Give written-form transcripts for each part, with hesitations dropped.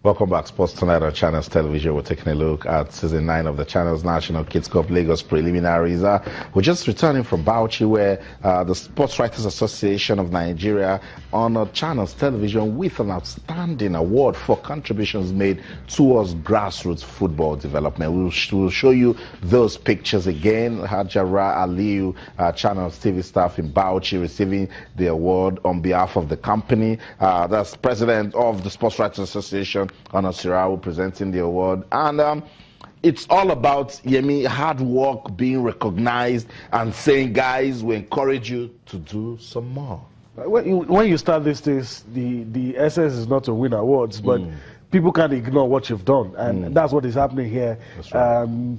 Welcome back, Sports Tonight on Channels Television. We're taking a look at Season 9 of the Channels National Kids Cup Lagos preliminaries. We're just returning from Bauchi, where the Sports Writers Association of Nigeria honored Channels Television with an outstanding award for contributions made towards grassroots football development. We'll show you those pictures again. Hajara Aliyu, Channels TV staff in Bauchi, receiving the award on behalf of the company. That's President of the Sports Writers Association, Honor Sirawu, presenting the award. And it's all about, Yemi, hard work being recognized and saying, guys, we encourage you to do some more. When you start these days, the essence is not to win awards, but people can't ignore what you've done. And that's what is happening here. That's right.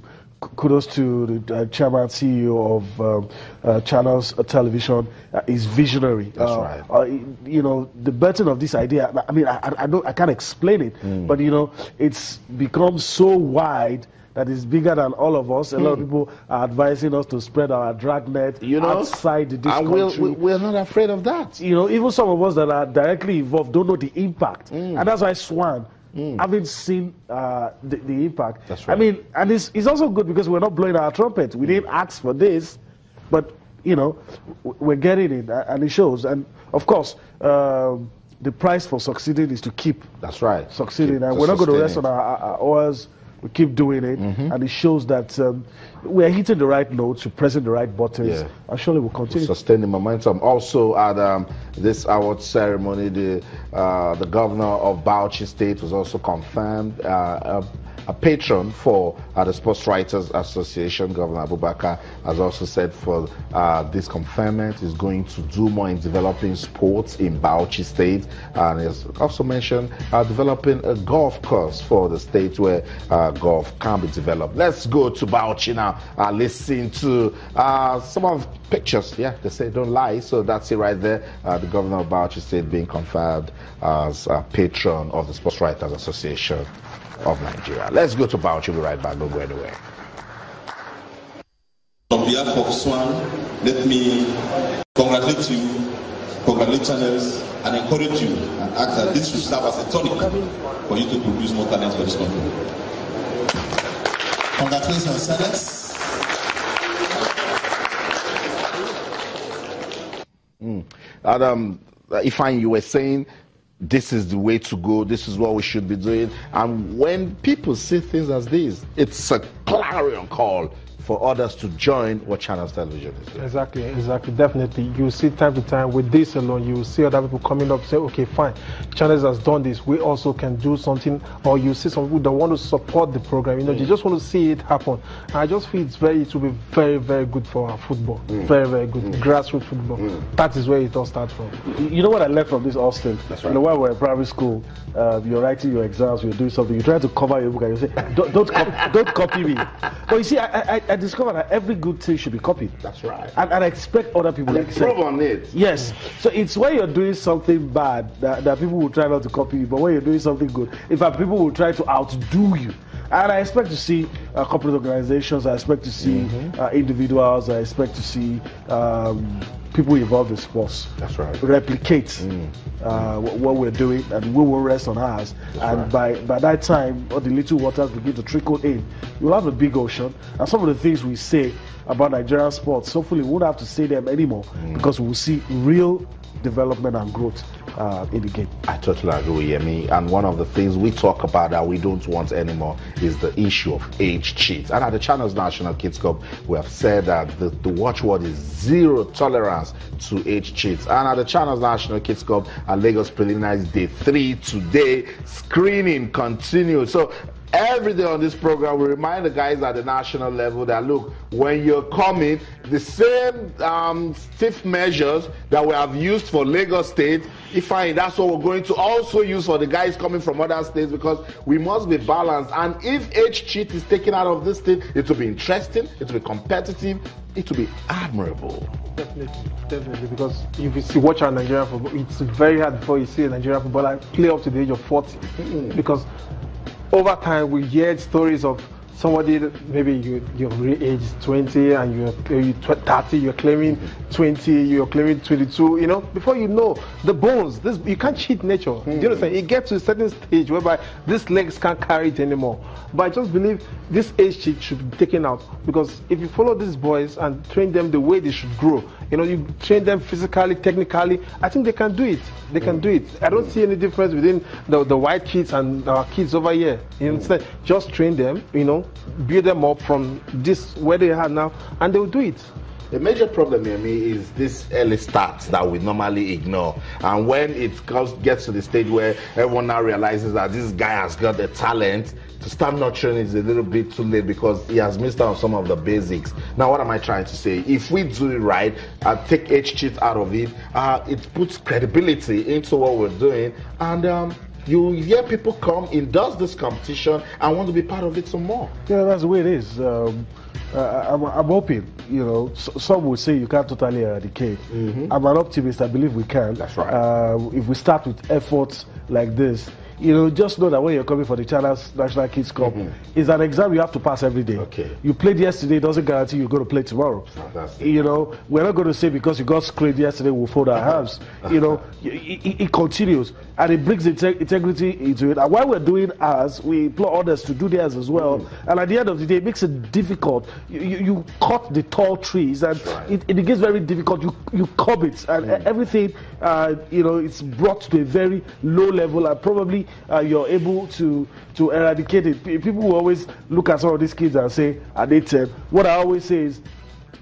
Kudos to the chairman, CEO of Channels Television. Is visionary. That's right. You know, the burden of this idea, I mean, I can't explain it, but, you know, it's become so wide that is bigger than all of us. A lot of people are advising us to spread our dragnet, you know, outside this country. We're not afraid of that. You know, even some of us that are directly involved don't know the impact. And that's why SWAN, haven't seen the impact. That's right. I mean, and it's also good because we're not blowing our trumpet. We didn't ask for this, but, you know, we're getting it, and it shows. And, of course, the price for succeeding is to keep succeeding. And we're not going to rest on our oars. We keep doing it, and it shows that we're hitting the right notes, we're pressing the right buttons, and surely we'll continue. Sustain the momentum. Also, at this award ceremony, the governor of Bauchi State was also confirmed a patron for the Sports Writers Association. Governor Abubakar has also said for this conferment is going to do more in developing sports in Bauchi State, and he has also mentioned developing a golf course for the state where golf can be developed. Let's go to Bauchi now. Listen to some of the pictures. Yeah, they say don't lie, so that's it right there. The governor of Bauchi State being confirmed as a patron of the Sports Writers Association of Nigeria. Let's go to Bauchi. We'll be right back. Don't go anywhere. On behalf of SWAN, let me congratulate you, congratulate Channels, and encourage you and ask that this will serve as a tonic for you to produce more talents for this country. Congratulations, Channels. Adam, Ifeanyi, you were saying this is the way to go, this is what we should be doing. And when people see things as this, it's a clarion call for others to join what Channels Television is doing. Exactly, definitely. You see time to time with this alone, you see other people coming up say, okay, fine, Channels has done this, we also can do something. Or you see some people that want to support the program, you know, they just want to see it happen. And I just feel it will be very, very good for our football. Very, very good. Grassroots football. That is where it all starts from. You know what I learned from this, Austin? That's right. You know, while we're in primary school, you're writing your exams, you're doing something, you try to cover your book and you say, don't copy me. But you see, I discovered that every good thing should be copied. That's right. And I expect other people to improve on it. Yes. So it's when you're doing something bad that people will try not to copy you, but when you're doing something good, in fact, people will try to outdo you. And I expect to see corporate organizations, I expect to see individuals, I expect to see people involved in sports. That's right. Replicate what we're doing, and we will rest on ours. And by that time, all the little waters begin to trickle in. You'll have a big ocean, and some of the things we say about Nigerian sports, hopefully we won't have to say them anymore, because we will see real development and growth in the game. I totally agree with Yemi. And one of the things we talk about that we don't want anymore is the issue of age cheats. And at the Channels National Kids Cup, we have said that the watchword is zero tolerance to age cheats. And at the Channels National Kids Cup at Lagos Preliminaries Day 3 today, screening continues. So every day on this program, we remind the guys at the national level that, look, when you're coming, the same stiff measures that we have used for Lagos State, that's what we're going to also use for the guys coming from other states, because we must be balanced. And if age cheat is taken out of this state, it will be interesting, it will be competitive, it will be admirable. Definitely, because if you see, watch our Nigerian football, it's very hard before you see a Nigerian footballer play up to the age of 40, because over time we heard stories of somebody, maybe you're really aged 20 and you're 30, you're claiming 20, you're claiming 22, you know, before you know, the bones, you can't cheat nature. Do you understand? It gets to a certain stage whereby these legs can't carry it anymore. But I just believe this age cheat should be taken out, because if you follow these boys and train them the way they should grow, you know, you train them physically, technically, I think they can do it. They can do it. I don't see any difference within the white kids and our kids over here. You understand? Just train them, you know, build them up from this where they are now, and they will do it. The major problem here is this early start that we normally ignore, and when it gets to the stage where everyone now realizes that this guy has got the talent, to start nurturing is a little bit too late because he has missed out on some of the basics. Now, what am I trying to say? If we do it right, take age cheat out of it, it puts credibility into what we're doing, and you hear people come, endorse this competition, and want to be part of it some more. Yeah, that's the way it is. I'm hoping, you know, some would say you can't totally eradicate. I'm an optimist. I believe we can. That's right. If we start with efforts like this, you know, just know that when you're coming for the China's National Kids Cup, it's an exam you have to pass every day. Okay. You played yesterday, doesn't guarantee you're going to play tomorrow. Fantastic. You know, we're not going to say because you got screwed yesterday, we'll fold our hands. You know, it continues, and it brings integrity into it. And while we're doing ours, we implore others to do theirs as well. And at the end of the day, it makes it difficult. You cut the tall trees, and it gets very difficult. You curb it, and everything, you know, it's brought to a very low level, and probably you're able to eradicate it. People will always look at some of these kids and say, are they 10? What I always say is,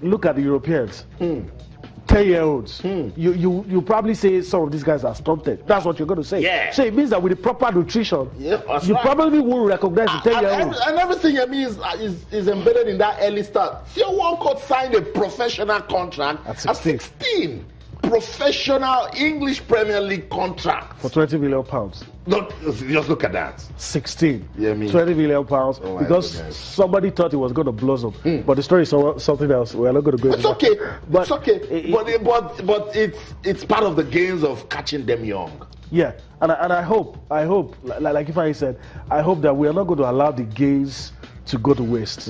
look at the Europeans. 10-year-olds. You probably say some of these guys are stunted. That's what you're going to say. Yeah. So it means that with the proper nutrition, you right. probably won't recognize the 10-year-olds. And everything I mean is embedded in that early start. See, one could sign a professional contract at 16. Professional English Premier League contract for £20 million. Look, just look at that. 16. Yeah, I mean, £20 million because somebody thought it was going to blossom. But the story is something else. We're not going to go into that. It's okay. But it's part of the gains of catching them young. Yeah, and I hope, like if I said, I hope that we are not going to allow the gains to go to waste.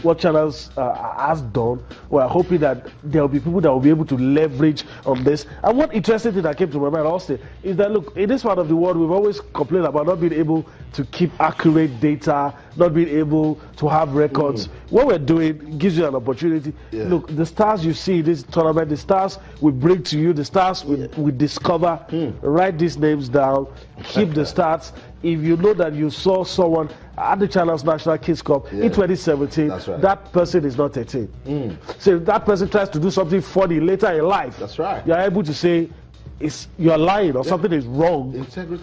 What Channels has done, we're hoping that there will be people that will be able to leverage on this. And one interesting thing that came to my mind also is that, look, in this part of the world, we've always complained about not being able to keep accurate data, not being able to have records. What we're doing gives you an opportunity. Look, the stars you see in this tournament, the stars we bring to you, the stars we discover, write these names down, keep the stats. If you know that you saw someone at the Channels National Kids Cup in 2017, that person is not 13. So if that person tries to do something funny later in life, you're able to say you're lying or something is wrong. Integrity.